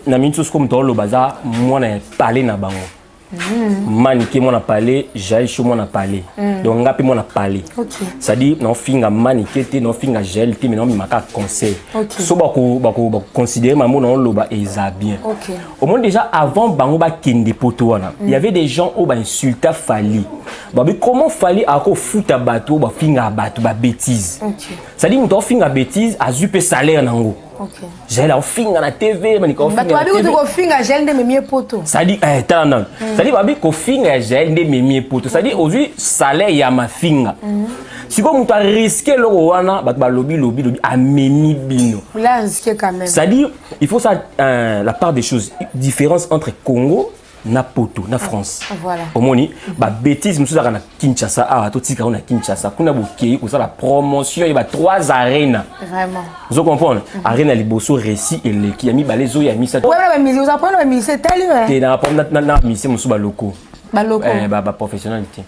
na mintus comme tolo baza moi na parler na bango. Maniqué mon a parlé, j'ai chaud mon a parlé. Donc ngapi mon a parlé. Ça dit non finga maniqué te non finga gel te mais non mi maka conseil. So bako considérer maman non loba et ça bien. Au moins déjà avant bango ba kende poto wana. Il y avait des gens au ba insulta Fally. Babi comment Fally a ko futa bateau ba finga bateau ba bêtise. Ça dit mon finga bêtise a zupe salaire nango. J'ai la finga na TV maniko finga. Bato babi ko finga gel de memie poto. Ça dit tanan. Ça dit babi ko finga gel de memie poto. Ça dit aujourd'hui salaire ya ma finga. Si comme on a risqué le wana bato ba lobby a memi bino. Là risqué quand même. Ça dit il faut ça la part des choses différence entre Congo na poto na France. Voilà. Au moni ba bêtise musuza kana Kinshasa ah to tika na Kinshasa kuna bokei ko ça la promotion il y a 3 arènes. Vraiment. Vous comprenez? Arène liboso récit et le qui a mis balezo ya mis ça. Ouais la musique vous apprenez la musique tel ouais. Té na prendre na musique musu ba loko. Ba loko. Ba professionnalité.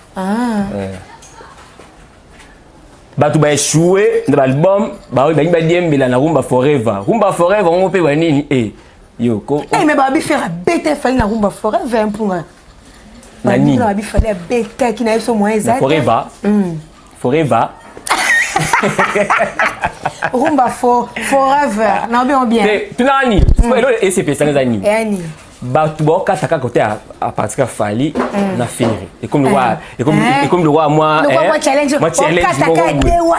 Ba tu ba échouer dans l'album ba ba diembela na Rumba Forever. Rumba Forever on peut nini yo ko mais babi faire bête Fally na Rumba Forever pour nani babi faire bête qui na so moins exact Forever Forever Rumba Forever na bien tu nani et c'est personne nani ba tu boka taka côté à partir de Fally na finir et comme le roi moi challenge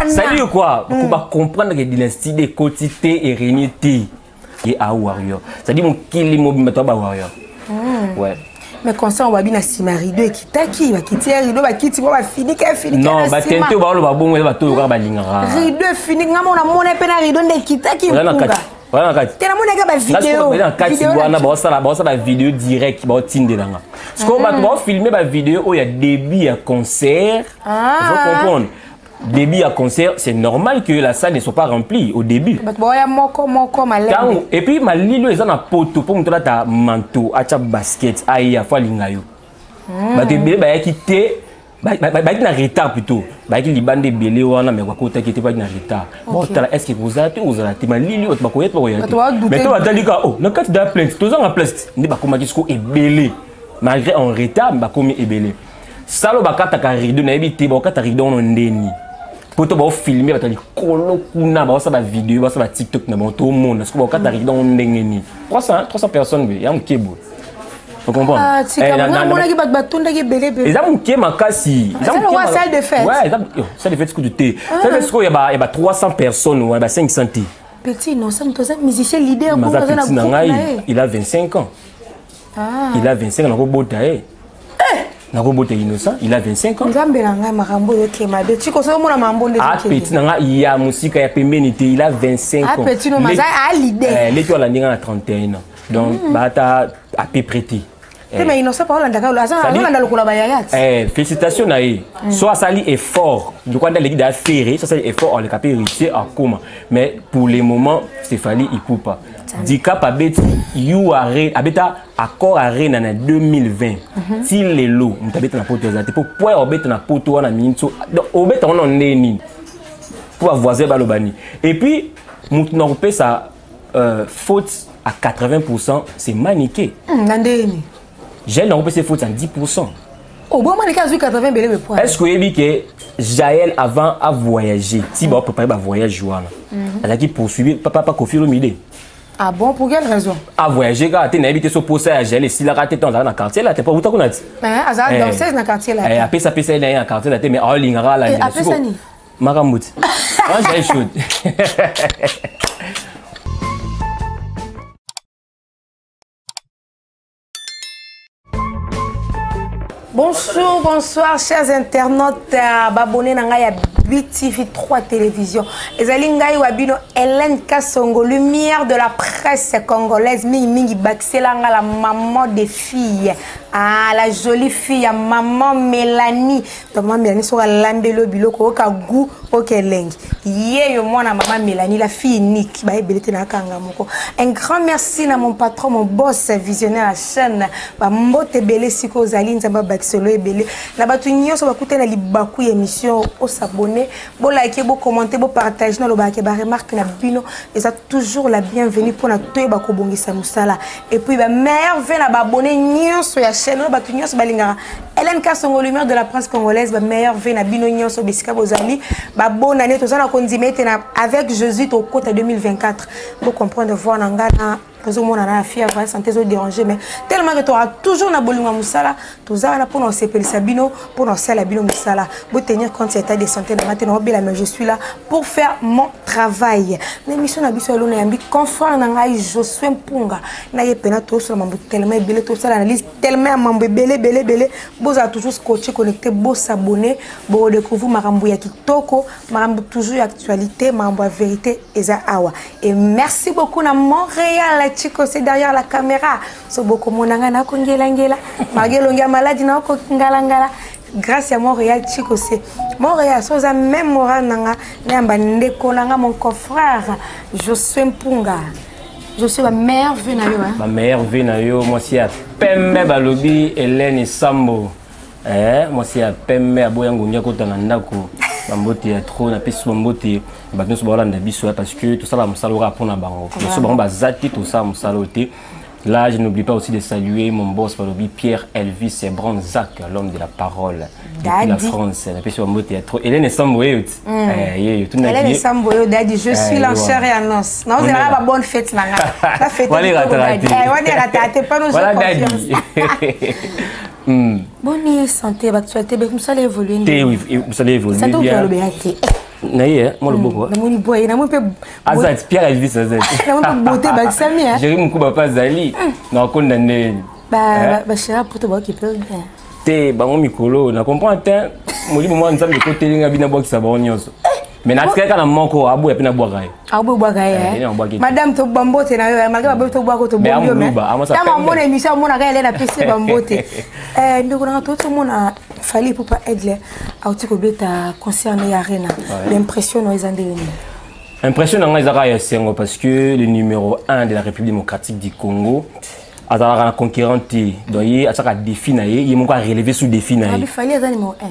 ça dit quoi pour pas comprendre que dynastie des quotité et réunité et à warrior ça dit mon kili mobile matoba warrior ouais mais concert on va bien si marido et kitaki ba kiti rido ba kiti ba fini non ba tente ba lo ba bongo ba to ba lingara rido fini ngamo na mona pe na rido nde kitaki voilà nakati tena mona ga ba vidéo na kati wana ba sala vidéo direct ba tinde nanga parce que ba filmer ba vidéo o ya début à concert vous comprendre début à concert, c'est normal que la salle ne soit pas remplie au début. Et puis, ma lilo est en poto pour montrer ta manteau, à basket, aïe, à fois lingayo. Bah, tu es quitté, bah, na retard plutôt. Bah, il y a des bande belé ou ana mais quoi côté qui était pas na retard. Bon, est-ce que vous avez ma lilo, tu vas connaître pas quoi. Mais toi, tu as dit que oh, le cas de la plainte, tous en la plainte, ne pas comment disco est belé. Malgré en retard, bah comme est belé. Salo bakata ka rido na ebité, bakata rido on ndeni. Pour te filmer, tu as dit kolo kuna, ça va vidéo, ça va TikTok, tout le monde. Parce que quand tu arrives dans un 300 personnes, il y a un kebo. Vous comprenez? Ah, tu sais, ils ont un kebo makasi. C'est une salle de fête. Ouais, salle de fête, ce que tu t'es. Ça veut dire qu'il y a 300 personnes ou 500. Petit, non, ça me un musicien leader. Il a 25 ans. Il a 25 ans, Narobote innocent, il a 25 ans. Ah, petit, il a musique, il a 25 ans. Ah, petit, non, il a l'idée. L'étoile a 31 ans. Donc, il a à peu près. Mais innocent, par exemple, félicitations, Naïe. Soit ça est fort. Je crois que l'équipe a fait, ça est fort, on a réussi à comment. Mais pour le moment, c'est Fally, il ne peut pas. Dicap a bêti, you abeta accord à Rennes en 2020. Si les lots, on t'a bêti na poto zate. Pourquoi on bêti na poto na minso? Donc on bêti on en neni. Pour avoiser balobani. Et puis, nous paie sa faute à 80%, c'est maniqué. Nandeni. J'ai n'en paie ses fautes à 10%. Oh bon maniqué à 80 belé me point. Est-ce que vous avez que Jaël avant à voyager, si vous préparez un voyage joie, elle a qui poursuivi papa pas confirmer l'idée. Ah bon, pour quelle raison? À voyager, quand tu es habité sur poste à Gel, et si la rate est dans le quartier, là, tu n'es pas où tu as dit. Mais à dans 16 dans le quartier là. Après ça, il y a un quartier là, mais en ligne, là, après ça, ni. Marambout. Moi, j'ai chaud. Bonjour, bonsoir, chers internautes. Abonnez à BTV3 Télévision. Ezalingai Wabino, Hélène Kassongo, lumière de la presse congolaise. Mingi Baxelanga, la maman des filles. Ah, la jolie fille, maman Mélanie. Maman Mélanie sera l'ambelo biloko, oka goût, oka lengi. Yé, moi, maman Mélanie, la fille unique. Un grand merci à mon patron, mon boss visionnaire à la chaîne. Mbote Belé Siko Zaline, Zamba Baxelo et Belé. La batuignon, ça va coûter la libakou émission. Au s'abonner. abonner, bon liker, bon commenter, bon partager, non le ba ke ba remarque na bino, et ça toujours la bienvenue pour na to ba ko bongisa musala. Et puis ba meilleur vient na ba abonner nyonso ya chaîne ba tu nyonso ba lingara. Hélène Kassongo lumière de la presse congolaise ba meilleur vient na bino nyonso besika bozali, ba bonne année to ça na kondimete na avec Jésus au côté 2024. Pour comprendre voir na ngana parce que mon ana fièvre santé zo déranger mais tellement que tu auras toujours na bolinga musala tozala pour nous sepeli sabino pour nous sala bino musala pour tenir compte de l'état de santé na maintenant mais je suis là pour faire mon travail l'émission na biso lona yambi confrère na ngai Josué Mpunga na yepena to sur mambo tellement belé to sala analyse tellement mambo belé boza toujours scotché connecté bo s'abonner bo découvrir marambo ya kitoko marambo toujours actualité marambo vérité eza awa et merci beaucoup na Montréal. Chico c'est derrière la caméra so beaucoup monanga na kongelangela magelongia maladie na ko ngalangala grâce à Montréal Chico c'est Montréal so za même moral nanga nyamba ndeko nanga mon confrère Josué Mpunga je suis la meilleure vue na yo hein ma meilleure vue na yo moi si a pemme balobi Hélène Sambo moi si a pemme aboyango nyako na ndako bambote ya trop na pesu bambote bato so balanda biso parce que tout ça la musalora pour na bango so bango bazati tout ça musalote. Là je n'oublie pas aussi de saluer mon boss balobi Pierre Elvis et Bronzac l'homme de la parole depuis la France na pesu bambote ya trop Hélène Sambo Hélène Sambo Daddy je suis l'enchère et annonce non c'est la bonne fête là la fête on est raté pas nous voilà Daddy. Bonne santé, actualité, vous allez évoluer. Oui, vous allez évoluer. Ça doit le bien. Naïe, moi le beau. Namoni boy, namoni pe. Azat, Pierre Elvis Azat. Namoni beauté, bah ça mien. J'ai eu mon coup papa Zali. Non, condamné. Bah chéra pour te voir qui peut bien. Té, bah mon micro, na comprend tant. Moi dit moi on s'aime de côté linga bina bois qui ça bon nyos. Mais na tsika kana moko abu epina boagai. Abu boagai. Madame to bambote na yo, malgré babu to boako to bondio mais. Tama mona émission mona ga na PC bambote. Ndiko na to mona fallait pour pas aider à otiko beta concerné arena. L'impression no ezande ni. Impression nga ezaka ya sengo parce que le numéro 1 de la République démocratique du Congo azala na conquérante donc il a ça défi na ye, il moko relever sous défi na ye. Il fallait azali numéro 1.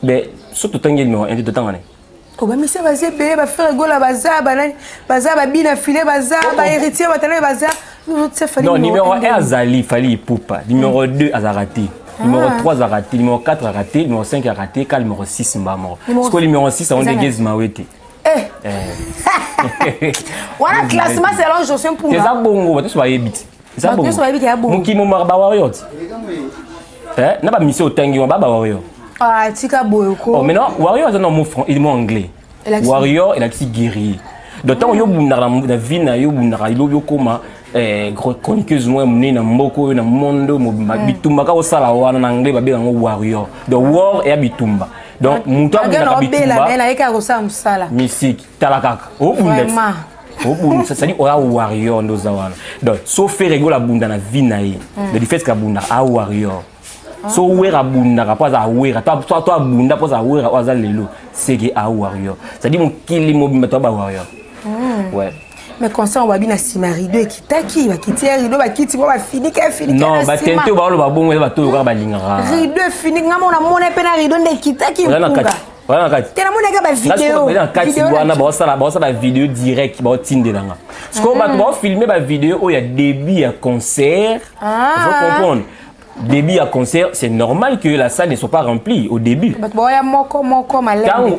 Mais surtout tangi numéro 1 de tangane. Oh bah mais ça va zébé va faire gola baza bina filé baza ba héritier batana baza non numéro 1 azali fali poupa numéro 2 azarati numéro 3 azarati numéro 4 azarati numéro 5 azarati cal numéro 6 mbamo parce que numéro 6 on dégage mawete voilà classement selon Josué Mpunga ça bongo bato so yebiti ça bongo muki mo marba warrior na ba mission otangi ba warrior. Ah, tika boyoko. Oh, mais non, warrior c'est un mot anglais. Warrior, il a dit guerrier. D'autant que yo bunda na vie na yo bunda yo koma chroniqueuse moi mné na mboko na mondo bitumba ka osala wana na anglais ba be ngo warrior. The war et bitumba. Donc muto bunda bitumba. Mais na eka ko sa musala. Musique talakaka. O bunda. O bunda ça dit oya warrior ndoza wana. Donc sauf faire la bunda na vie na ye. Le fait que bunda a warrior. So wera bunda pas za wera toi bunda pas za wera oza lelo c'est que a warrior ça dit mon kili mobimba toi ba warrior ouais mais concert on va bien si marido et kitaki ba kiti rido ba kiti ba fini non ba tente ba lo ba bongo ba to ba lingara rido fini ngamo na mona pe na rido nde kitaki voilà nakati tena mona ga ba vidéo nakati wana ba sala vidéo direct ba tindelanga parce que ba filmer ba vidéo o ya début ya concert faut comprendre. Début à concert, c'est normal que la salle ne soit pas remplie au début.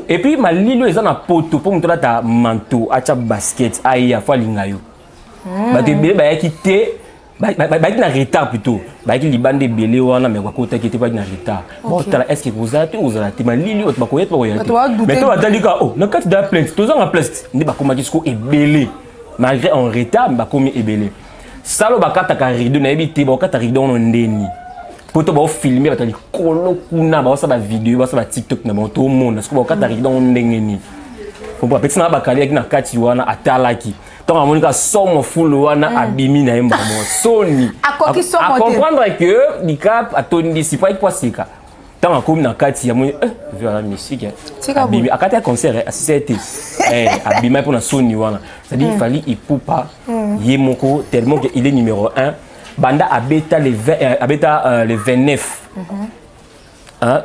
Et puis, ma lilo est en poto pour montrer ta manteau, à ta basket, aïe, à fois l'ingayo. Bah, tu es quitté, bah, na retard plutôt. Bah, il y a des bande belé ou ana mais quoi côté qui était pas na retard. Bon, est-ce que vous avez ma lilo, tu vas connaître pas quoi. Mais toi, tu as dit que oh, le cas de la plainte, tous en la plainte, ne pas comment disco est belé. Malgré en retard, bah comme est belé. Salo bakata ka rido na ebité, bakata rido on ndeni. Pour te filmer, tu as dit kolo kuna, ça va vidéo, ça va TikTok, na tout le monde. Parce que quand tu arrives dans le ndengeni, on peut peut-être na bakali avec na kati wana atalaki. Tant à monika somme full wana abimi na emba mo soni. À comprendre que l'icap a ton d'ici pas quoi c'est ka. Tant à comme na kati ya mo vers la musique. Abimi à kati concert à 7 abimi pour na soni wana. C'est-à-dire il fallait il peut pas yemoko tellement qu'il est numéro 1. Banda abeta le 29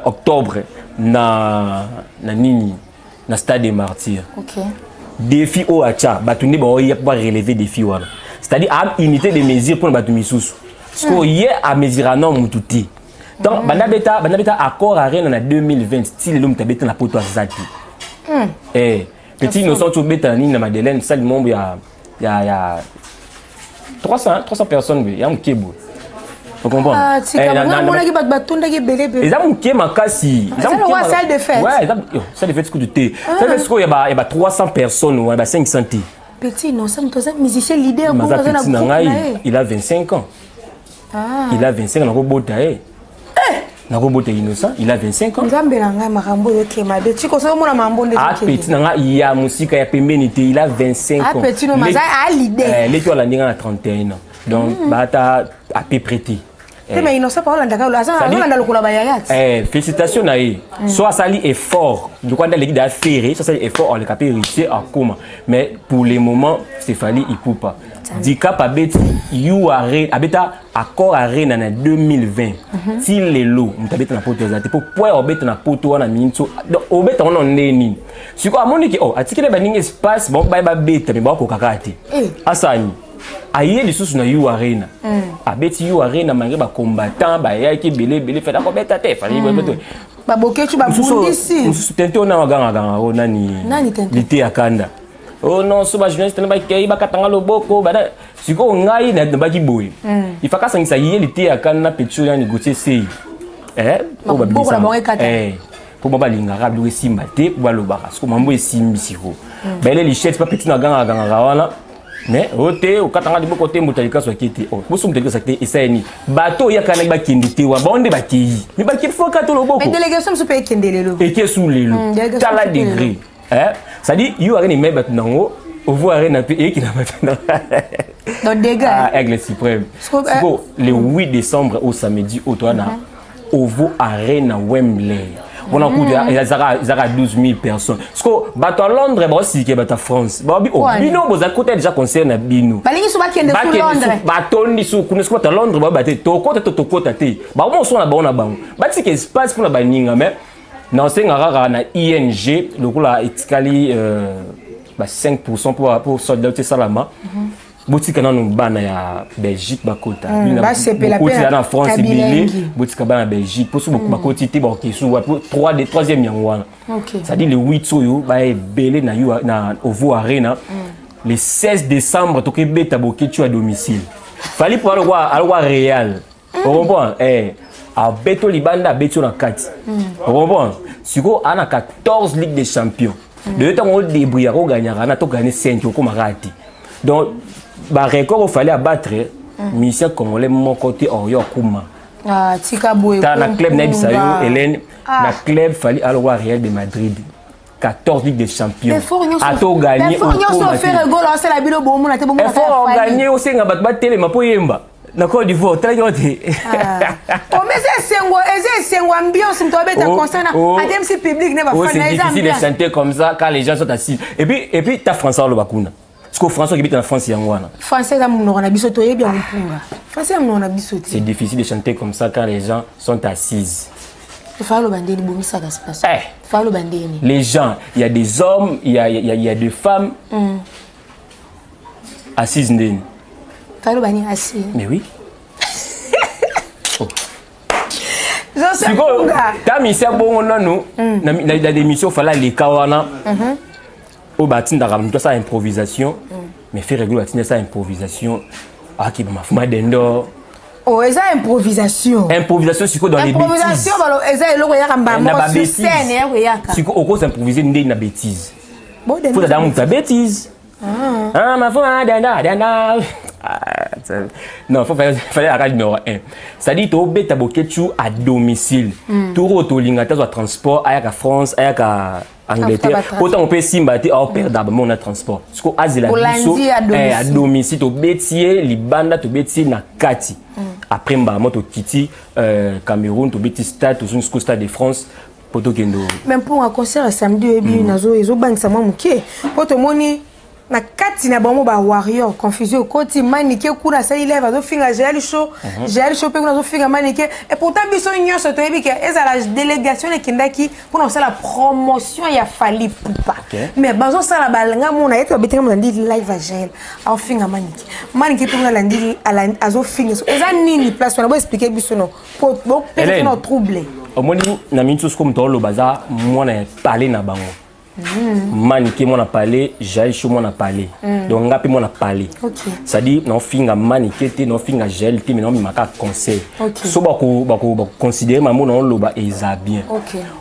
octobre na nini na stade des martyrs. OK. Défi au acha batuni ba oya pour relever défi wana. C'est-à-dire à unité de mesure pour batumi sous. Ce qu'on y a mesurer non mututi. Donc banabeta accord à Rennes en 2020 style l'homme tabeta na poto azati. Petit innocent tu beta ni na Madeleine ça le monde il y a 300 personnes il y a un kebo. Vous comprenez? Ah, c'est comme on a qui batunda qui belé belé. Ils ont qui makasi. Ils ont une salle de fête. Ouais, salle de fête ce que tu t'es. Ça veut dire qu'il y a 300 personnes ou il y a 500. Petit innocent tu es musicien leader pour dans un groupe. Il a 25 ans. Il a 25 ans na robota na robota innocent, il a 25 ans. Nzambe nanga makambo yoke mabe. Tu ko so mona mambo ndeke. Ah petit nanga ya musika ya pembeni te, il a 25 ans. Ah petit no maza a leader. Les tu la ndinga na 31 ans. Donc bata à peu près. Mais innocent pas Hollanda ka ça Hollanda lokula bayayat. Félicitations na ye. Soit ça li effort. De quoi dans l'équipe de ferré, ça c'est effort on le capé réussir à comment. Mais pour le moment, c'est fallu il coupe pas. Dika pabeti you are abeta accord à Rennes en 2020. Si les lots, m'tabeta na poto zate pour pouvoir obeta na poto wana minso. Donc obeta on neni. Si quoi amoni ki oh atikele ba ningi espace bon ba beta mais ba ko kakati. Asani. Aïe les sous na you arena. Abeti you arena mangi ba combattant ba yaki belé fait d'accord beta te fallait ba bokechu ba bundisi. Musu tente ona waganga o nani tente lité akanda. Oh non, ce journaliste n'a pas qu'il va katanga loboko bana siko ngai na ba ki boy. Il faut kasangisa yé lité akanda pecho ya négocier sei. Pour ba bisa. Pour ba linga rablu simba te pour ba lobaka. Siko mambo esimbi siko. Ba les lichette pas petit na ganga wana. Mais ote okatanga diboko te mutalika so kiti oh boso mutalika sakte esani bato ya kana ba kindite wa bonde ba ki mi ba ki faut ka to loboko mais délégation se peut kendelelo et que sous les lots tala degré ça dit you are ni meba nango au voir na pe qui na matana donc dégâts aigle suprême le 8 décembre au samedi au toana Ovo Arena Wembley. On a coupé, il y a 12 000 personnes. Parce que bateau à Londres, aussi que bateau à France. Bino, vous avez côté déjà concerne Bino. Balingi souvent qui est de Londres. Bateau ni sous, nous sommes à Londres, bateau to côté to côté té. Bah on soit là-bas on a bang. Bateau qui espace pour la baninga mais non c'est ngara na ING le coup là etikali 5% pour soldat salama. Boutique na bana ya Belgique bakota ba sepela pe na France bilé boutique bana Belgique pour so bakoti te ba kesu pour 3e yango ça dit le 8 soyo ba belé na Ovo Arena le 16 décembre to ke beta boketu à domicile fallait pour aller voir Real on comprend a beto libanda beto na kati on comprend siko ana 14 Ligue des Champions de temps on débrouiller ko gagner na to gagner 5 ko marati donc bah record il fallait abattre mission congolais mon côté Oyo Kuma tika boye ta na club na bisayo Hélène na club fallait aller voir Real de Madrid 14 Ligue des Champions a to gagner au Congo faire gol c'est la bilo bomo na te bomo na faut gagner au senga bat télé ma po yemba na Côte d'Ivoire tala yote o mais c'est ambiance mto beta concert na ADMC public ne va faire c'est difficile de chanter comme ça quand les gens sont assis et puis ta François le bakuna. Parce que François qui habite en France, Français, c'est difficile de chanter comme ça quand les gens sont assis. Les gens, il y a des hommes, il y a des femmes assises. Mais oui. Quand il s'est bon, dans des missions, il fallait les kawana. Au bâtiment d'Aram, ça improvisation, mais faire régulier ça improvisation. Ah qui m'a fait d'endor. Oh, ça improvisation. Improvisation, c'est quoi dans les bêtises. Improvisation, c'est le royaume en bêtise. C'est quoi au cause improviser une na bêtise. Faut d'abord ta bêtise. Ah ma foi d'enda. Non, fallait arrêter numéro 1. Ça dit to beta boketu à domicile. Tout to lingata soit transport à France, à Angleterre. Autant on peut s'imbater à perdre d'abord on a transport. Parce que azila biso à domicile to betier libanda to betier na kati. Après mbamo to kiti Cameroun to beti stade to une stade de France. Même pour un concert samedi nazo ezo bangisa moi muké. Poto moni na kati na bango ba warrior confusion koti manike kuna sa ileva zo finga Jael Show pe kuna zo finga manike et pourtant biso nyonso to yebi ke eza la délégation ekindaki pour ça la promotion ya Fally Ipupa mais bazo sala balanga mona yeto betere mo ndi live a Jael a finga manike pe kuna landi azo finga eza nini place on va expliquer biso no ko bo pe no trouble au moins na mintus comme to lo baza mona parler na bango Manike mon a parlé, Jael Show mon a parlé. Donc ngapi mon a parlé. Ça dit non finga manike te non finga Jael te mais non mi maka conseil. So bako considérer maman non loba eza bien.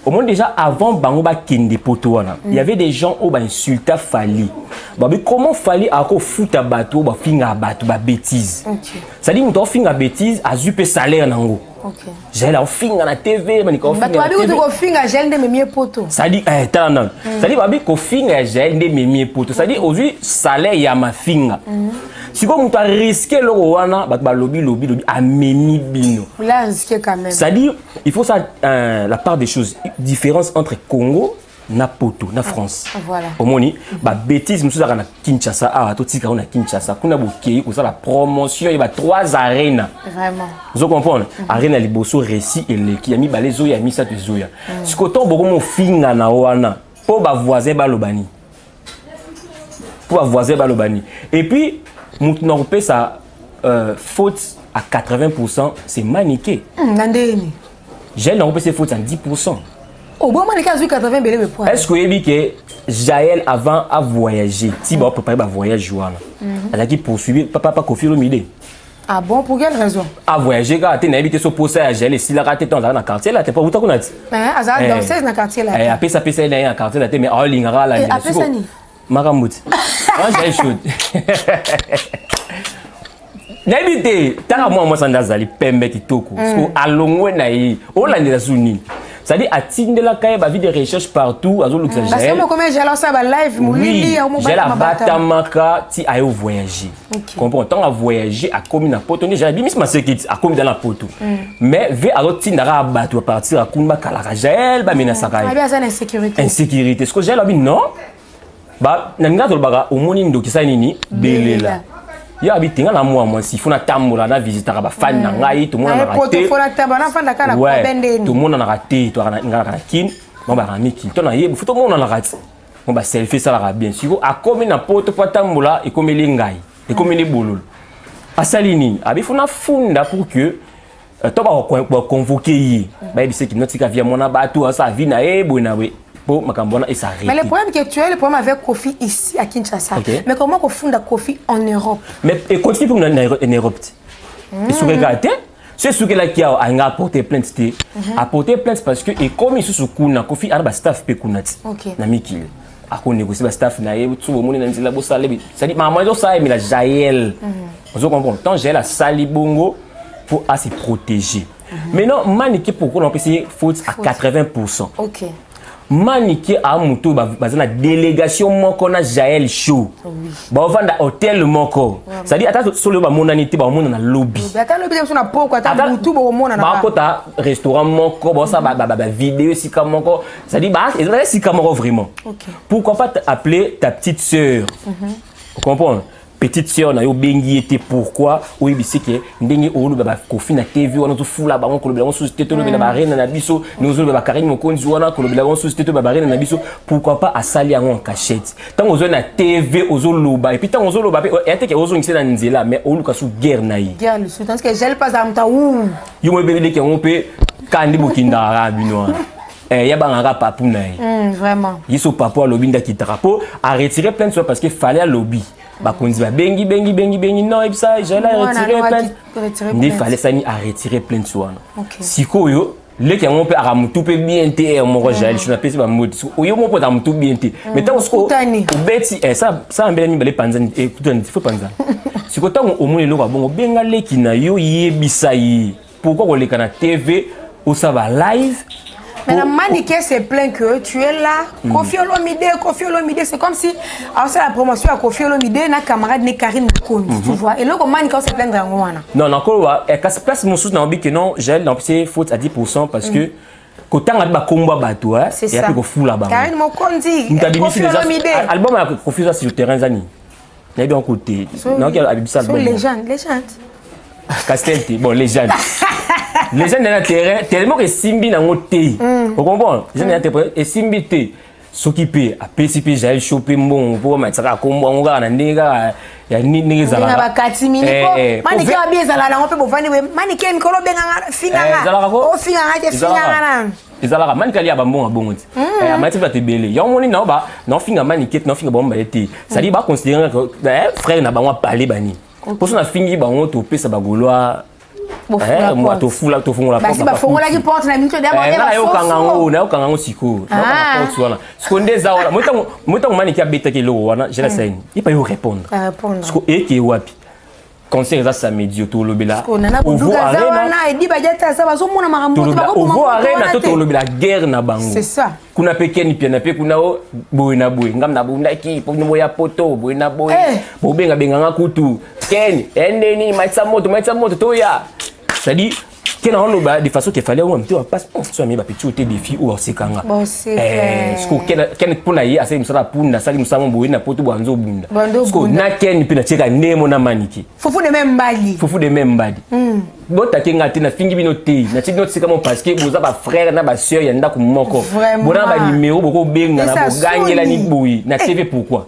Au moins déjà avant bango ba kende poto wana. Il y avait des gens au ba insulta Fally. Ba comment Fally a ko futa bateau ba finga bateau ba bêtise. Ça dit on finga bêtise a zupe salaire nango. Jael a finga na TV manike o finga. Bato abi ko finga Jael de memie poto. Ça dit tala ça dit babi ko finga Jael de memie poto. Ça dit aujourd'hui salaire ya ma finga. Si comme on a risqué le wana ba lobby a memi bino. Là risqué quand même. Ça dit il faut ça la part des choses différence entre Congo na poto na France. Voilà. Au moni ba bêtise musu na Kinshasa ah to tika na Kinshasa kuna bokei ko ça la promotion il y a 3 arènes. Vraiment. Vous comprenez? Arène liboso récit et le qui a mis balezo ya mi ça te zoya. Si koto boko mo finga na wana po ba voisin ba lobani. Pour ba voisin ba lobani. Et puis mutu pe ça faute à 80% c'est maniqué. Nandeni. J'ai non pe c'est faute à 10%. Oh bon maniqué à 80 belé point. Est-ce que vous que Jael avant à voyager, si va préparer un voyage wana. Elle a qui poursuivre papa Koffi Olomide. Ah bon pour quelle raison? À voyager quand tu n'as évité ce poste à Jael et si la raté dans la quartier là, t'es pas où t'as connaît. Azar danseuse dans quartier là. Eh après ça pèse dans quartier là, mais en lingara là. Après ça ni. Maramut. Ah j'ai chaud. N'habité, t'as moi sandazali pembe kitoko. Parce alongwe na yi, olandela suni. C'est-à-dire à tinde la caille ba vie de recherche partout, azo luxa Jael. Parce que comment j'ai lancé ba live moulili au mo batamaka ti ayo voyager. Comprends, tant à voyager à commis na poto, j'ai dit ma sécurité à commis dans la poto. Mais ve azo tindara bato à partir à kumba kala Jael ba menasa kai. Ah bien ça insécurité. Insécurité. Ce que j'ai là non. Ba nanga tolbaka omoni ndoki sa nini belela. Ya habitinga na moi si funa tambola na visiter ba fan na ngai tout monde na raté. Ouais. Tout monde na raté, toi na ngala kin, bon ba ramiki. To na ye, tout monde na raté. Bon ba selfie ça la bien. Siko a comme na poto pa tambola et comme lingai, et comme les bolol. Asalini, abi funa funda pour que to ba convoquer yi. Ba bi se ki notika via mona ba tout ça vie na e bona we. Mais le problème que tu as, le problème avec Koffi ici à Kinshasa. Mais comment on fonde Koffi en Europe? Mais et continue pour en Europe. Et sur regarder, c'est ce que là qui a apporté plainte, apporté plainte parce que et comme il se soukuna Koffi a ba staff pe kunati. Na mikil. A ko négocier ba staff na ye tout le monde na nzela bo salé. Ça dit maman zo ça mais la Jael. Vous comprenez? Tant Jael a sali bongo pour à se protéger. Maintenant manique pourquoi on peut essayer faute à 80%. OK. Manique a muto bazana délégation moko na Jael Show. Ba vanda hôtel moko. Ça dit ata solo ba monanité ba mona na lobby. Ata lobby so na poko ata mutu ba mona na. Ba kota restaurant moko ba ça ba vidéo sika moko. Ça dit ba ezala sika moko vraiment. Pourquoi pas appeler ta petite sœur? Vous comprenez? Petite sœur na yo bengi était pourquoi oui bisike ndenge olu ba Koffi na TV wana to fula ba ngoko lobela so teto lobela ba reine na biso nous ba Karine Mokonzi wana ko lobela so teto ba reine na biso pourquoi pas asali en cachette tant ozo na TV ozo loba et puis tant ozo loba et ateke ozo ngise na nzela mais olu ka sou guerre na yi guerre le parce que gel pas amta ou yo mo bebele ke on peut kandi bokinda arabino ya bangaka papu na yi vraiment yiso papa lobinda ki trapo a retirer plein de choses parce que fallait lobby. Bah qu'on dit bengi non et ça j'ai là retiré plein il fallait ça ni à retirer plein de soins si koyo le qui on peut à mutu peut bien te mon Jael je n'appelle pas mode oyo mon peut à mutu bien te mais tant qu'on beti ça en belle ni belle panzani écoute il faut panzani si ko tant au moins le bon benga le qui na yo yebisa yi pourquoi on le kana TV ou ça va live. Mais la manique c'est plein que tu es là. Koffi Olomide, c'est comme si alors c'est la promotion à Koffi Olomide, na camarade ne Karine Mokonzi, tu vois. Et là comme manique c'est plein de rangona. Non, encore et casse place mon sous na obi que non, j'ai c'est faute à 10% parce que quand on a ba combat bateau et après ko fou là-bas. Karine Mokonzi, Koffi Olomide. Album à Koffi sur terrain zani. na bien côté non qui abibisa album légende Castel bon légende légende na terrain tellement que simbi na ngoté vous comprenez légende na terrain et simbi té s'occuper à PCP j'ai chopé mon pour mettre ça comme on regarde na ndinga ya nini za na bakati miniko manike abieza la na ngope bovani we manike mikolo benga finga o finga ke finga na ezalaka manikali ya bambonga bongo ti amati ba tebele ya omoni na ba na finga manikete na finga bomba ete sali ba considérer que frère na bango parler bani pour na fingi bango to pesa bagolwa moi to fula to fongola porte ba fongola ki porte na minito d'abord na yo kangango siko na porte wana skonde za wala motango maniki abeta ke lo wana je la scène il pas yo répondre sko eke wapi concert za samedi to lobela au arena edi bajata sa bazo mona makambo to bako au arena to lobela guerre na bango c'est ça kuna pekeni pia na pe kuna boy na boy ngam na bunda ki po no ya poto boy na boy bo benga benga kutu ken endeni maitsa moto to ya c'est-à-dire qu'il y a de façon qu'il fallait un petit peu passer soit mis petit défi ou aussi kanga ce que pour na yi assez musala punda sali musama boye na poto banzo bunda ce que na ken pina cheka nemo na maniki fufu de même mbadi bota kenga te na fingi bino te na ti notre comme parce que boza ba frère na ba sœur ya ndako moko bona ba numéro boko benga na bo gagner ni boyi na TV pourquoi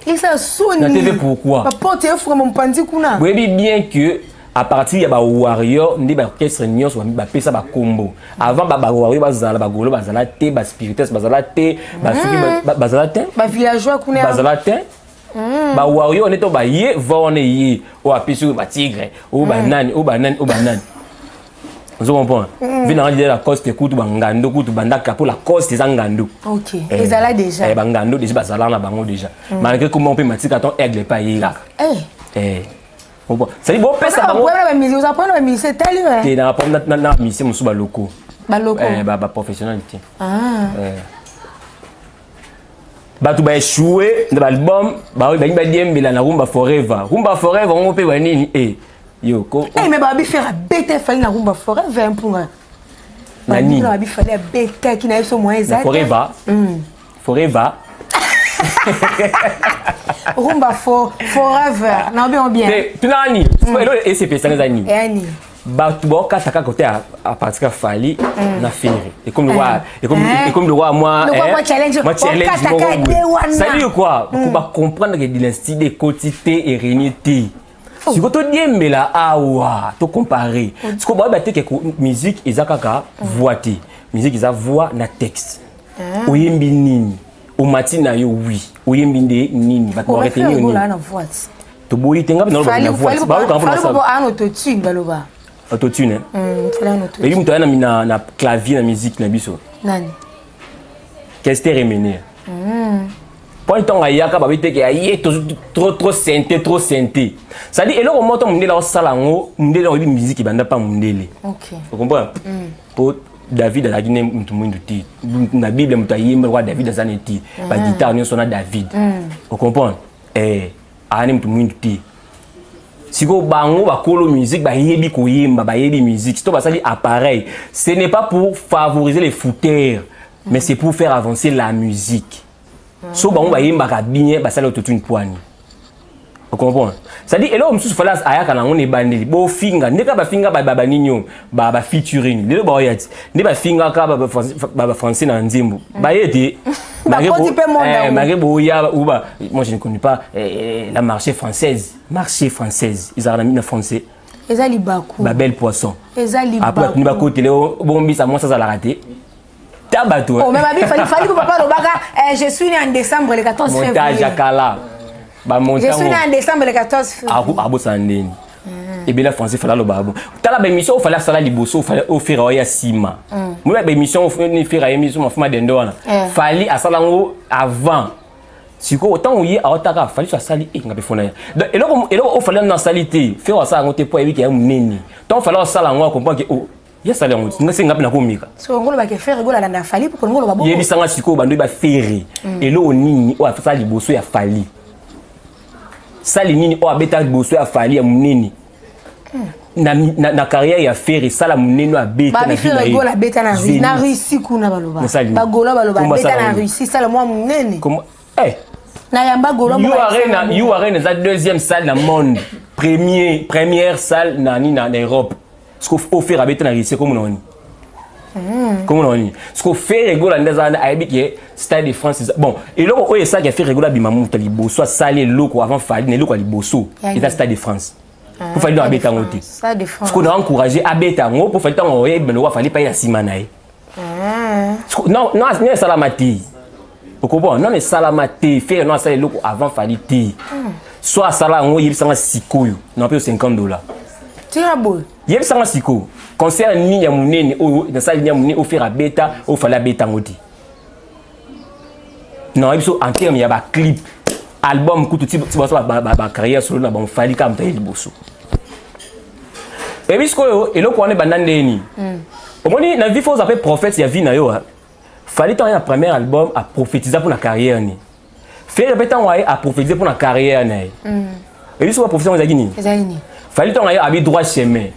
et ça sonne na TV pourquoi papa te frère mon pandi kuna oui bien que à partir ya ba warrior ndi ba orchestre nyonso ba pesa ba combo avant ba warrior bazala ba golo bazala te ba spiritus bazala te ba suki bazala te ba villageois kuna bazala te ba warrior neto ba ye vone ye o apisu ba tigre o ba nani vous comprenez vina dire la coste kutu ba ngando kutu bandaka pour la coste za ngando OK ezala déjà ba ngando déjà bazala na bango déjà malgré comment on peut matika ton aigle pas yira bon c'est bon pesa bango ba musique vous apprenez la musique tali ouais na apprendre na musique musu ba loko ba professionnalité ba tu ba échouer dans l'album ba diembela na rumba forever on peut nini yo ko mais ba bi faire bête fali na rumba forever un point nani ba bi fali bête qui na so moins exact forever rumba forever na bien tu nani et c'est pesa nani ba tu boka taka côté à partir fali na ferry et comme le roi moi challenge ça dit quoi pour ba comprendre que dynastie de quotité et réunité si vous te dites là awa to comparer ce que ba te que musique ezakaka voix te musique eza voix na texte oyembi nini au matin yo oui oyembi nde nini ba ko retenir nini to boyi tenga na la voix ba ko fa ça un autotune baloba autotune et lui mutana na clavier na musique na biso nani qu'est-ce que remener point ton ayaka ba bité que ayi trop synthé ça dit et là on monte mundele au salango mundele au musique banda pas mundele OK vous comprenez pour David la Guinée mutumundu ti na Bible mutayimba kwa David azaneti ba guitare nyo sona David vous comprenez ani mutumundu ti siko bango bakolo musique ba yebi ko yimba ba yebi musique to ba sali appareil ce n'est pas pour favoriser les fouteurs mais c'est pour faire avancer la musique so bango ba yimba ka bien ba sali autotune poani vous comprenez ça dit et là on se fala ayaka na ngone bandeli bo finga ndeka ba finga ba ninyo ba featuring le ba yati ne ba finga ka ba français na nzimbo ba yete moi je ne connais pas la marché française ils ont mis en français ezali baku ba belle poisson ezali baku après ni ba côté bombi ça moi ça la raté tabato oh mais babi fallait que papa Lobaga je suis né en décembre le 14 février montage akala ba montage je suis né en décembre le 14 février abo sandeni et bien la français fallait le babo tala ba émission fallait sala liboso fallait offrir ya sima moi ba émission ni faire émission mafuma dendona fallait asala ngo avant siko autant où y a otaka fallait ça sali et ngabe fona et là on fallait dans salité faire ça ngote po ebi ki ya muneni tant fallait sala ngo comprendre que oh ya sala ngo ngase ngabe na komika so ngolo ba ke faire gola na fali pour ngolo ba bo yebi sanga siko bando ba ferry et là on nini o afasa liboso ya fali sali nini o abeta liboso ya fali ya muneni na carrière ya faire ça la muneno a beta na vie gola beta na Russie kuna baloba ba gola baloba beta na Russie ça le moi munene comment Na yamba golo mo. You Arena est la deuxième salle dans le monde. Première salle en Europe. Ce qu'on offert à Béton Arissé comme on dit. Comme on dit. Ce qu'on fait rigoler dans un AIB qui est Stade de France. Bon, et là, c'est ça qui a fait rigoler Bimamou Talibo, soit salé loco avant Fali, les locaux Liboso. Et là, Stade de France. Pour faire dans Béton Oté. Stade de France. Ce qu'on a encouragé à Béton pour faire dans le Benoît Fali pas y a Simanaï. Non, c'est Salamati. Vous comprenez? Non, mais Salamati, faire non, ça loco avant Fali. Soit Salah, il y a 50 $. Tu as beau. Il y a 50 concert ni ya munene dans ça il y a munene offert à bêta au fala bêta ngoti non il en terme il y a ba clip album tout type ba carrière solo na ba fali kam ta liboso et bisko et lo ko ne bandande ni au moins na vie faut appeler prophète ya vie na yo fali tant un premier album à prophétiser pour la carrière ni faire répéter à prophétiser pour la carrière na et bisko prophétiser ezagini fali tant a droit chemin.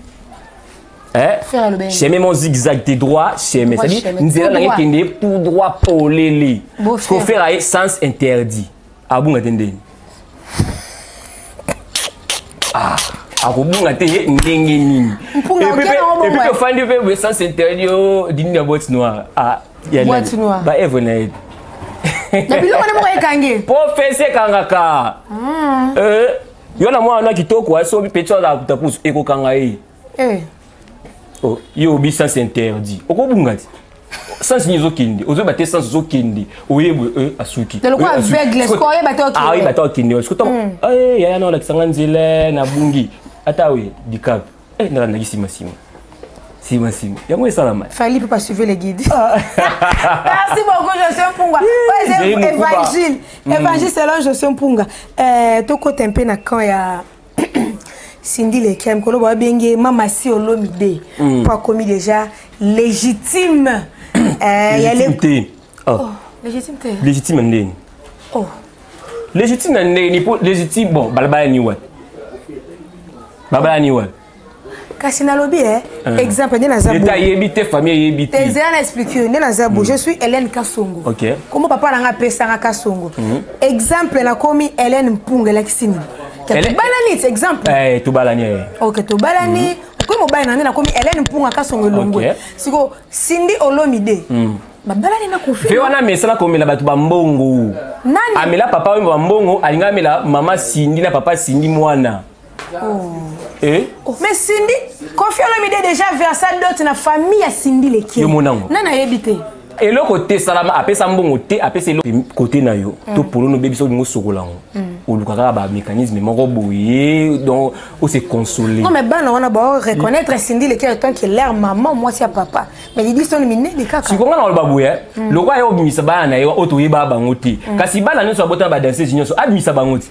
Chemin mon zigzag, t'es droit, chemin. C'est-à-dire, nous allons tout droit pour les. Ce qu'on fait à sens interdit. Ah bon, attendez. Ah, bon, attendez, n'engagez. Et puis, le fan de sens interdit, d'une boîte noire. Ah, il y a une boîte noire. Bah, elle venait. Depuis le moment où elle professeur Kangaka. Il y a moi qui toque, so petit chose à ta pousse, éco Kangaï. Oh, yo bi sens interdit. Oko bungati. Sans nizo kindi. Ozo baté sans zo kindi. Oye asuki. De quoi aveugle score baté okindi. Ah oui baté okindi. Est-ce que toi eh ya na la sanganzile na bungi. Ata oui dikab. Na na gisima sima. Sima. Yango salama. Fali peut pas suivre les guides. Merci beaucoup José Mpunga. Ouais, évangile selon José Mpunga. To ko tempe na quand ya Cindy Lekem, kolo ba benge mama si olomide pas commis déjà légitime. Il y a les légitimité. Légitime ndeni. Oh. Légitime ndeni pour légitime bon balabala ni wa. Balabala ni wa. Kasina lobi exemple né na Zabo. L'état yébité famille yébité. T'es à expliquer né na Zabo. Je suis Hélène Kasongo. OK. Comment papa na pesa na Kasongo. Exemple na komi Hélène Mpunga la kisini. Balani exemple. Tu balani. OK, tu balani. Comme au balani na komi Hélène Mpunga Kasongo longwe. Siko Cindy Olomide. Ba balani na kofi. Fe wana mesala komela batu ba mbongo. Nani? Amela papa we ba mbongo, alinga amela mama Cindy na papa Cindy mwana. Mais Cindy, Kofi Olomide déjà versa d'autres na famille à Cindy Lekem. Yo monango. Nana yebité. Et le côté salama apesa mbongo te apesa le côté na yo to polo no bebiso ngo sokolango. O lukaka ba mécanisme moko boye donc on se consoler. Non mais bana on a beau reconnaître Cindy Lekem tant que leur maman moi c'est papa. Mais il dit son miné de kaka. Si konga na ba boye, le kwa yo bimisa bana na yo oto yeba bango te. Kasi bana nso abota ba danser junior so admisa bango te.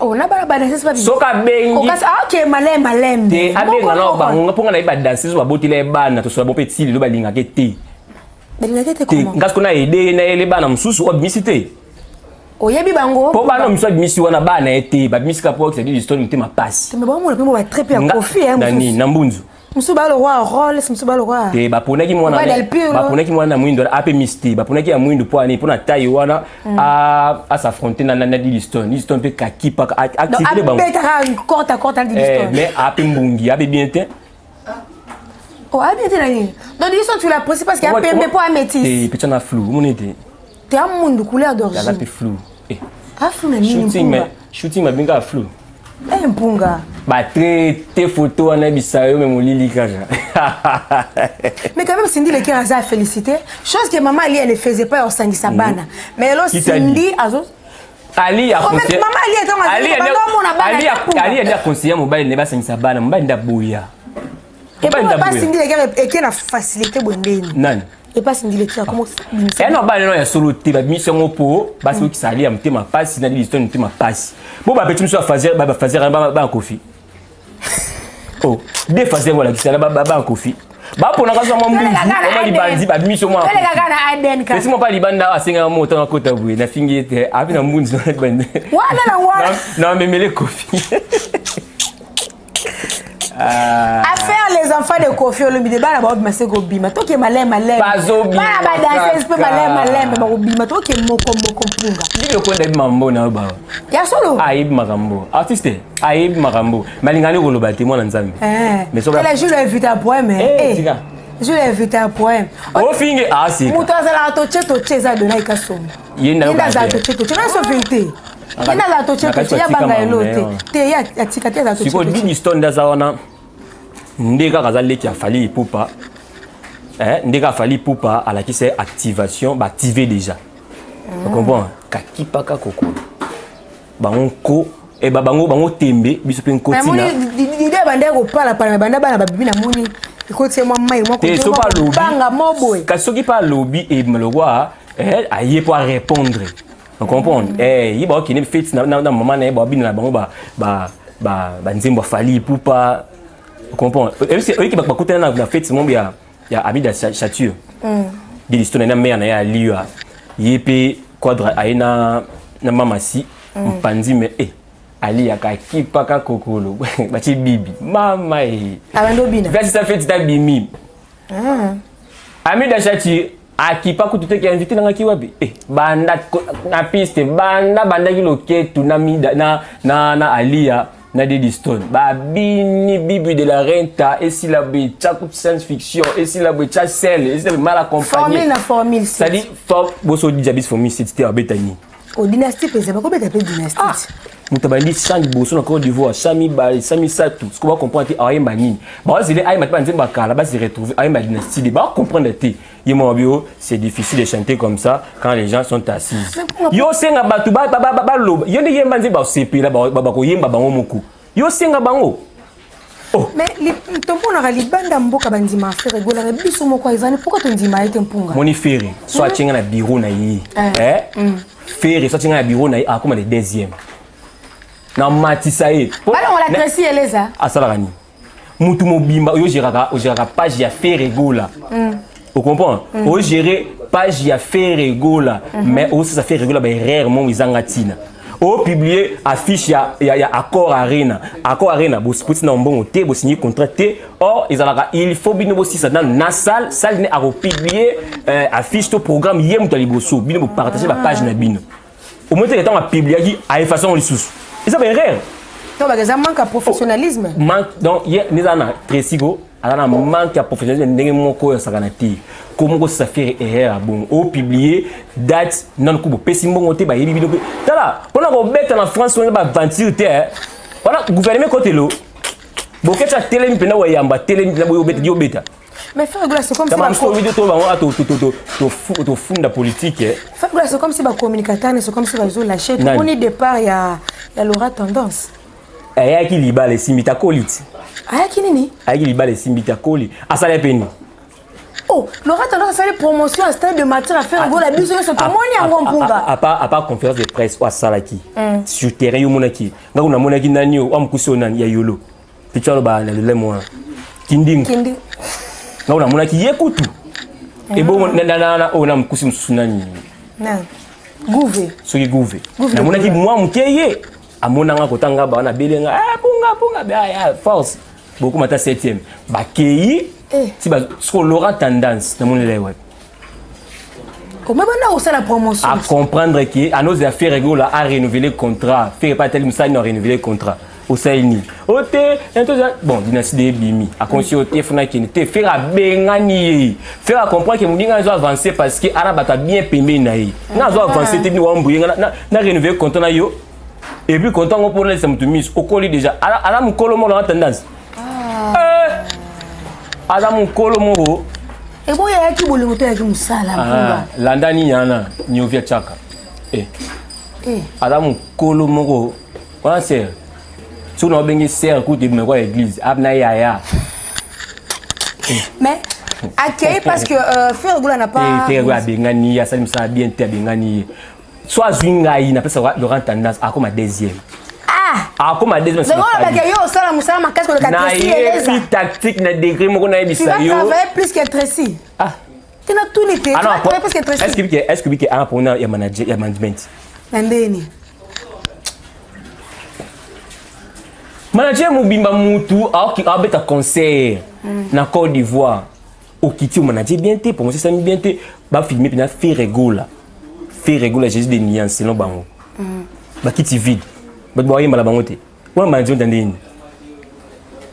Oh, na bala danseuse pas bien. Soka bengi. OK, malem. Te abenga na bango ponga na ba danseuse ba botile bana to so ba petit lo ba linga ke te. Balinga ke te comment? Ngasko na ede na ele bana msusu obmisité. Oyebi bango. Po bana msusu obmisi wana bana ete ba misika po c'est l'histoire de ma passe. Mais bon moi le va très bien Kofi hein. Nani na mbunzu. Msusu ba le roi rôle, msusu ba le roi. Te ba ponaki mwana. Ba ponaki mwana mwindo ape misti, ba ponaki ya mwindo po ani pona taille wana à s'affronter na l'histoire. L'histoire peut kaki pa activer bango. Courte à l'histoire. Mais ape mbungi, ape bien te. Oh, ape bien te nani. Donc l'histoire tu la précises parce qu'il y a pembe po amétis. Te petit na flou, mon était. Te a monde couleur d'origine. La pe flou. Ah flou na nini. Shooting ma binga flou. Mpunga. Bah tes photos en abisayo même Lili Kaja. Mais quand même Cindy Lekem a félicité. Chose que maman Ali elle ne faisait pas au Sangi Sabana. Mais là Cindy Azo Ali a conseillé. Maman Ali a conseillé mobile ne ba Sangi Sabana, mobile nda boya. Et pas Cindy Lekem et qui a facilité bondeni. Nan. Et pas Cindy Lekem comment non ba non ya solo te ba mission mopo parce que ça ali amte ma passe na l'histoire amte ma passe. Bon ba petit monsieur fazer ba Kofi. Oh, des fazer voilà qui ça ba Kofi. Ba pona ka so mo mbu. Ba li bandi ba mission mo. Elle ga na Aden ka. Mais si mo pa li banda asenga mo to na kota bwe na fingi te abi na mbunzi na bande. Voilà. Non mais les Kofi. À faire les enfants de Kofi Olomide bana ba obima se ko bima to ke malem Pazo bima bana ba danser pe malem ba ko bima to ke moko mpunga ndi ko nda mambo na ba ya solo aib makambo artiste aib makambo malingani ko loba te mona nzambe mais so la je l'invite à poème je l'invite à poème o finge asi muto azala to cheza dona ikasomo yenda za to cheto na so vérité yenda za to cheto ya banga elote te ya atika te za to cheto siko di stonda za wana ndeka kazali ki afali pupa ndeka afali pupa ala ki c'est activation ba activer déjà tu comprends kakipaka kokolo bango e bango tembe biso pe nkotina mais moni ide bande ko pala banda bana babibi na moni ikotie moi mai moi ko banga moboy kasoki pa lobby e malogwa aye pour répondre tu comprends yi ba okine fait na maman na ba bina na bango ba nzembo fali pupa tu comprends eux qui ba kutana na fait mon ya Amida Chature de l'histoire na mère na ya liwa yepe quadra aina na mama si mpanzi me ali akakipaka kokolo bachi bibi mama abando bina versi ça fait ta bimi Amida Chature akipa kutute ki invité na ngaki wapi banda na piste banda kiloketu na mida na alia na de Stone ba bini bibi de la renta et si la becha science fiction et si la becha sel et si la mal accompagné formule ça dit fort boso dijabis formule c'était abetani o dynastie pesa ba ko beta pe dynastie mutabandi change boso na Côte d'Ivoire sami satu ce qu'on va comprendre ayemba nini ba zile ayemba pas nzemba kala ba se retrouver ayemba dynastie de ba comprendre te yemo bio c'est difficile de chanter comme ça quand les gens sont assis yo senga batu ba loba yo ndi yemba nzemba sepela ba ko yemba bango moku yo senga bango mais tombona libanda mboka bandima faire rigola biso moko izani pourquoi tondima ete mpunga moni fere so achinga na bureau na yi fere so achinga na bureau na yi akoma le deuxième na matisa e bala on la tresi eleza asala ni mutu mobimba yo gérera page ya fere rigola vous comprenez o gérer page ya fere rigola mais aussi ça fait rigola ba rarement izangatina o publier affiche ya accord arena bo spoti na mbongo te bo signer contrat te or il faut bino bo sisa na salle ne a publier affiche to programme yem to liboso bino bo partager ba page na bino au moins que temps a publier à façon lisusu et ça va rare donc ça manque à professionnalisme donc nous ana tresigo ana manque à professionnalisme ndenge moko ya sakanati comment ça fait erreur bon au publier date non ko pesi mbongo te ba yebi bino tala on a ko beta na France on ba venture te voilà gouvernement côté lo bo ketcha télé mpena wa yamba télé mpena bo yo beta mais faire gloire c'est comme si to funda politique faire gloire c'est comme si ba communicateur c'est comme si ba zo lâcher tout on est départ ya Laura Tendance ayaki libale simbita koliti ayaki nini ayaki libale simbita koli asala peni oh Laura Tendance fait promotion à stade de matière à faire la biso so to moni yango mpunga à part conférence de presse wa salaki sur terrain yo monaki ngako na monaki nani o amkuso nani ya yolo pichalo ba na le moi kinding ngako na monaki yekutu e bon na ona mkusi msusu nani na gouve soki gouve na monaki moi mukeye amona nga kotanga ba na belenga punga ba force beaucoup mata 7e ba kei si basko Laura Tendance na monele web comment on a la promotion à comprendre que à nos affaires rigola a renouveler contrat faire pas tel ça non renouveler contrat au saini ote bon dynastie de bimi a conscient te fona qui te faire bengani faire comprendre que mudinga zo avancer parce que ara bata bien pembe na yi na zo avancer te ni wa mbuye na renouveler contrat na yo et puis quand on pour laisser mutumis au colis déjà ala mukolo mo Laura Tendance ala mukolo mo et bon ya ki bolingo to ya ki musala mpunga landani yana ni ovia chaka ala mukolo mo on sait si on a bengi ser ku te me kwa église abna ya mais accueilli parce que faire goula n'a pas faire goula bengani ya salim sa bien te bengani soit Zwingai n'a pas savoir Laura Tendance à comme deuxième comme deuxième c'est bon la yo ça musala makasi ko le 4 na tactique na degré moko na ebisa yo travailler plus que Tracy tu n'as tout l'été tu travailler plus que Tracy est-ce que un pour ya manager ya management ndeni Manager Mobimba Moutou a un concert na Côte d'Ivoire. Au Kiti, on manager bien té, pour moi c'est ça bien té. Ba filmer puis na fait régola. Fait régola Jésus des nuances selon bango. Ba Kiti vide. Ba boyer mala bango té. On manager d'andeni.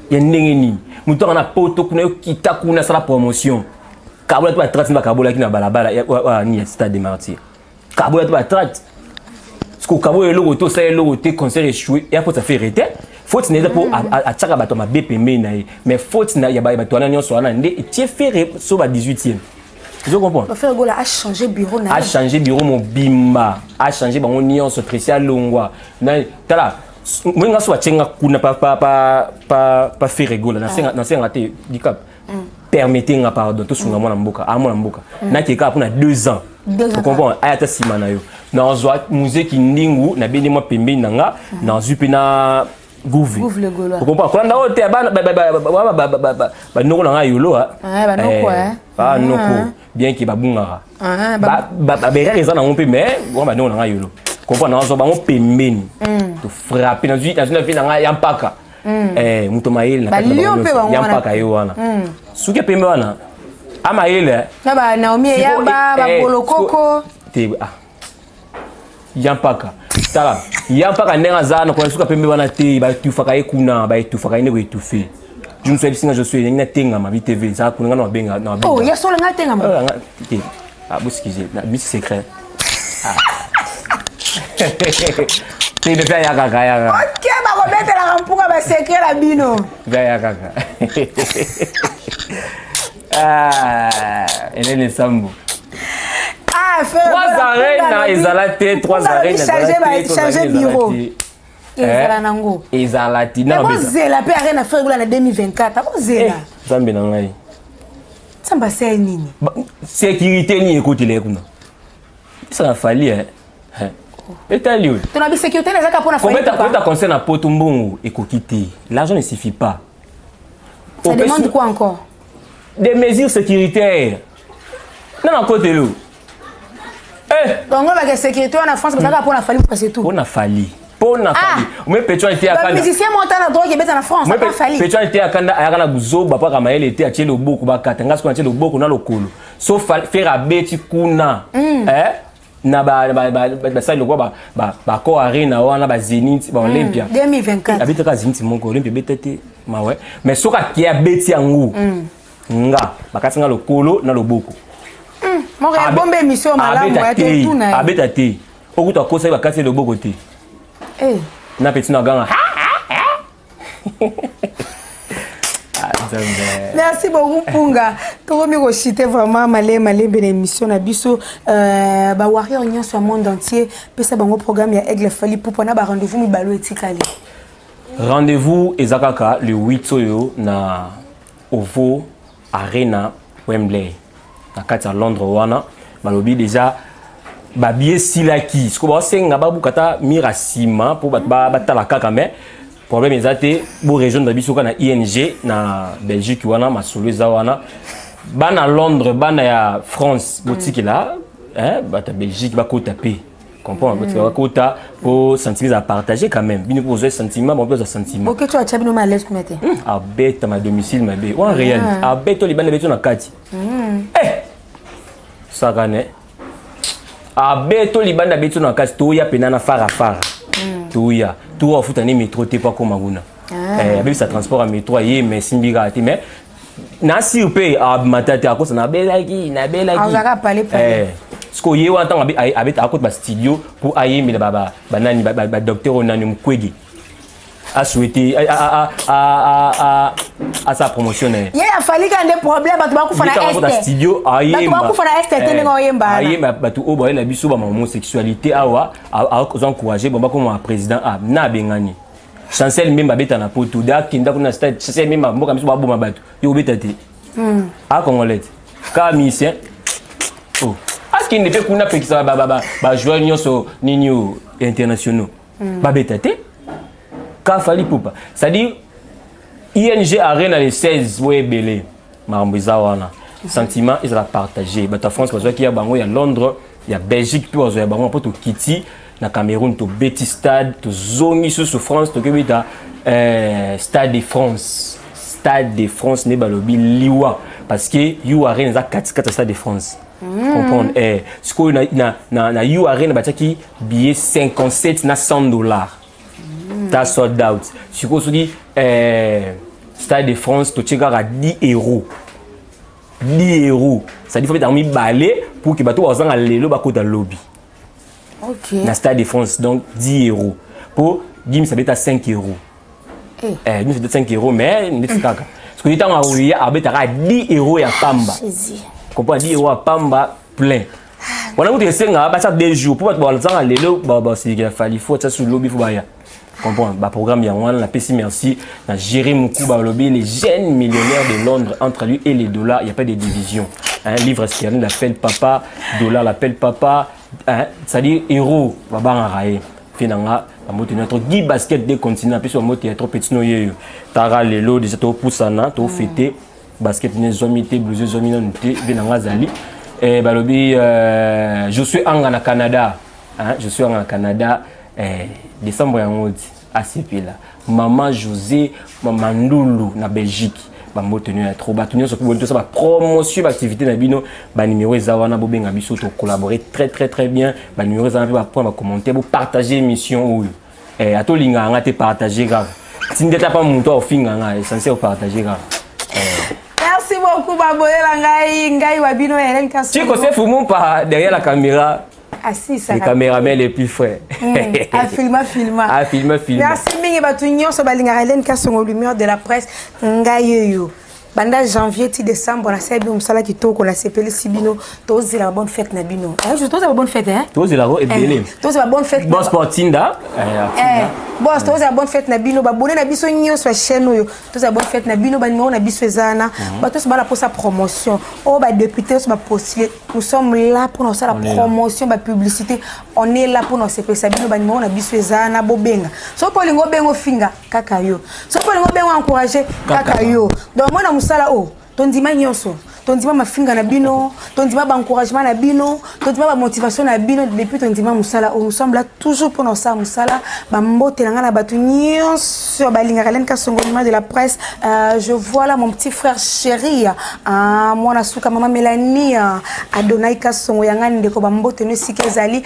Ya ndengeni. Moutou on a poto kuna kita kuna sala promotion. Kabola tu ba traite na kabola ki na balabala ya ni stade de Martyrs. Kabola tu ba traite. Parce que Kabola le logo ça le logo té concert échoué et après ça fait arrêter. Faut que pour à tchaka bato ma BPM mais faut que ya bato na nyonso wana ndé tie faire so ba 18e. Tu comprends? Le faire gola a changé bureau na. A changé bureau mon bimba, a changé bango nyonso Tricia Longwa. Na tala mwenga so chenga kuna pa faire gola na senga te dikap. Permettez nga pardon to sunga mwana mboka a mwana mboka. Na keka pour na 2 ans. Tu comprends? Ayata simana yo. Na ozwa musée ki ndingu na bende mo pembeni nanga na zupe na Gouve le Gaulois. Vous comprenez? Quand on est à non on a yolo ah non bien qu'il babungara raison on peut mais on va non on a yolo comprendre on va on pembeni to frapper dans une ville na yampaka muto maile na yampaka yo wana suke pembe wana ama ile na ba Naomi yamba ba bolokoko te yampaka tala yampaka nenga zana kwa suka pembe wana te ba tufaka ekuna ba tufaka ine ko etufe je me suis singa je suis na tenga ma TV ça kunga na benga na oh ya so nga tenga ma ah boskize na bis secret te de faire ya kaka ya ok ba ko mettre la rampuka ba secret la bino ya kaka elle est le sambo. Trois arènes, Ezalate, 3 arènes, changer bureau. Ezalate. Ezalate. Non, mais Zela peut arène à faire en 2024. Comment Zela? Zambe nangai. Samba c'est nini? Sécurité ni écoute les kuna. Ça va falloir hein. Et t'as lieu. Tu as sécurité lesaka pour na faire. Quand tu concerne à Potumbongo et kokité, l'argent ne suffit pas. Ça demande quoi encore? Des mesures sécuritaires. Non, côté l'eau. Donc on va la sécurité en France parce que pour la famille parce que tout. Pour la famille. Pour la famille. Mais Pétion était à Canada. Les musiciens montent à drogue et mettent en France. Pas famille. Pétion était à Canada, à Buzo, papa Kamael était à Tchelo Boko, Bakatanga, ce qu'on a Tchelo Boko dans le colo. Sauf faire à Betty Kuna. Na ça le quoi ba ko arena wana ba Zenith ba Olympia 2024 habite ka Zenith mon Olympia betete ma ouais mais soka ki a Betty yango nga bakatanga le colo na le Boko. Mon rêve bombe émission malamu ya te tout na abeta te okuta ko sa bakati le Boko te na petit na ganga. Merci beaucoup Punga. Tomi ko citer vraiment malé bene émission na biso ba warrior nyo sur monde entier pesa bango programme ya Aigle Fali pour na ba rendez-vous mi balo etikali. Rendez-vous ezakaka le 8 soyo na Ovo Arena Wembley na kati ya Londres wana balobi déjà ba billet silaki ce ko ba senga ba bukata mirasima pour ba tala kaka mais problème ezate bo région de biso kana ING na Belgique wana masolo za wana bana Londres bana ya France botiki là bata Belgique ba kota pe comprends ba kota pour sentir à partager quand même bino poser sentiment bon poser sentiment OK tu as chabino ma laisse kumete a bête ma domicile ma bé en réel a bête li bana beto na kati ça gane a bête li bana beto na kati to ya penana fara Touya, tout au foot en métro, t'es pas comme Maguna. Avec ça transport en métro, mais Simbiga, mais Nasi ou paye à Matate à cause de Nabelaki, Nabelaki. On va parler pour ce qu'on y a entend avec à côté de studio pour aïe, mais baba, banani, docteur Onanum Kwegi. A souhaité à sa promotion. Il y a fallu qu'il y ait des problèmes, tu vas faire un studio. Tu vas faire un tu vas la biso ba homosexualité awa encourager bon comme président na bengani. Chancel même babeta na poto da kinda kuna stade chancel même mboka biso ba boma bato. Yo betati. A congolais. Ka misien. Oh. Est-ce qu'il ne peut kuna pekisa ba joueur nyonso ninyo internationaux. Ba betati. Fali Poupa. C'est-à-dire, ING Arena les 16 ouais belé. Marambiza wana. Sentiment ils la partager. Bata France parce qu'il y a bango il y a Londres, il y a Belgique puis il y a bango pour to Kitty, na Cameroun to Betty Stade, to Zongi sur France to kebita Stade de France. Stade de France n'est pas lobby liwa parce que you arena za 4 Stade de France. Comprendre ce qu'on na you arena ba qui billet 57 na $100. Ta sold out. Ce qu'on se dit Stade de France to checker à 10 €. 10 €. Ça dit faut mettre en balai pour que bateau aux lelo ba ko dans lobby. OK. Na Stade de France donc 10 €. Pour Dim ça être à 5 €. Nous c'est 5 € mais n'est pas kaka. Ce que dit en aouya abetara 10 € ya pamba. Comprends 10 € à pamba plein. On a voulu senga ba ça 2 jours pour ba zanga lelo ba c'est qu'il a fallu faut ça sur lobby faut ba ya. Comprends ba programme ya wana la PC merci na gérer Moukou ba lobby les jeunes millionnaires de Londres entre lui et les dollars il y a pas de division. Un livre sterling l'appelle papa, dollar l'appelle papa, ça dit euro ba ba ngaraé. Finanga notre Guy basket des continents puis sur moto trop petit no yeyo tara lelo déjà to poussana to fêter basket ne zomité blues zominante venanga zali et balobi je suis en Canada je suis en Canada décembre yangodi ACP là maman José maman Ndulu na Belgique bamotenu ya trop batunyo so ko ça ba promotion activité na bino ba numéro ezawana bo benga biso to collaborer très bien ba numéro ezana ba point ba commenter bo partager émission ou atolinga nga te partager grave tindeta pas mon toi finga nga essentiel partager grave merci beaucoup baboyela ngai wabino Hélène Kasongo tu connais Foumon par derrière la caméra. Assis ça. Les caméramans les plus frais. Filma. Merci mingi batunyo so balinga Hélène Kasongo lumière de la presse ngai yo. Banda janvier ti décembre na sebi musala kitoko na sepeli sibino tozi la bonne fête na bino. Je tozi la bonne fête hein. Tozi la ebele. Tozi la bonne fête. Bon sportinda. Boss tozi la bonne fête na bino ba bonne na biso nyo so chaîne yo. Tozi la bonne fête na bino ba numéro na biso ezana. Ba tozi ba la pour sa promotion. Oh ba député so ba postuler. Nous sommes là pour nous faire la promotion ba publicité. On est là pour nous se faire bino ba numéro na biso ezana bobenga. So ko lingo bengo finga kaka yo. So ko lingo bengo encourager kaka yo. Donc moi musala o tondima nyonso tondima mafinga na bino tondima ba encouragement na bino tondima ba motivation na bino depuis tondima musala o nous sommes là toujours pour nos ça musala ba mbote na ngana batu nyonso balinga Hélène Kasongo de la presse je vois là mon petit frère chéri mwana suka maman Mélanie Adonai Kasongo yangani ndeko ba mbote no sikezali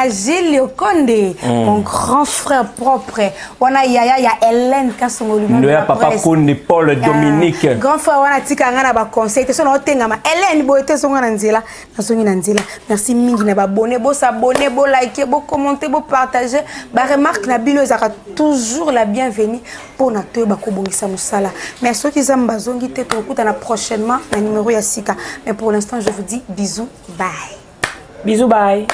Gilles Okonde mon grand frère propre wana yaya ya Hélène Kasongo de la papa Konde Paul Dominique grand frère wana tika ngana ba conseil te sono tengama Hélène boete songa na nzela na songi na nzela merci mingi na ba abonner bo s'abonner bo liker bo commenter bo partager ba remarque na bino ezaka toujours la bienvenue pour na to ba ko bongisa musala merci ki zamba zongi te to kuta na prochainement na numéro ya sika mais pour l'instant je vous dis bisous bye.